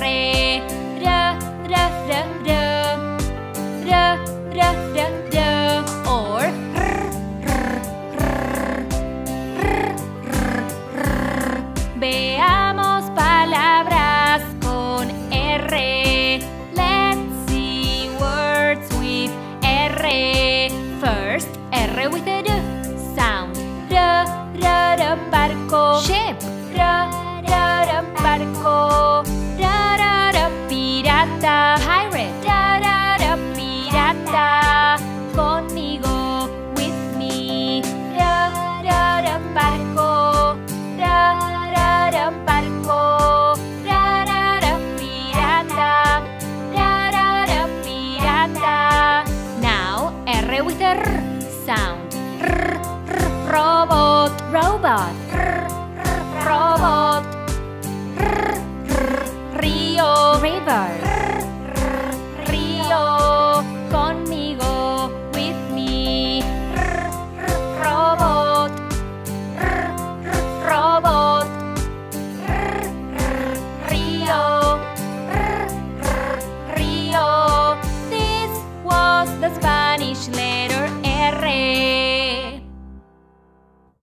R. R. Or veamos palabras con R. Let's see words with R. First, R with a D sound. Barco. Ship. Barco. Pirata. Pirate. Pirata. Conmigo. With me. Barco. Barco. Pirata. Pirata. Now R with a R sound. Robot. Robot. Robot. Río. River.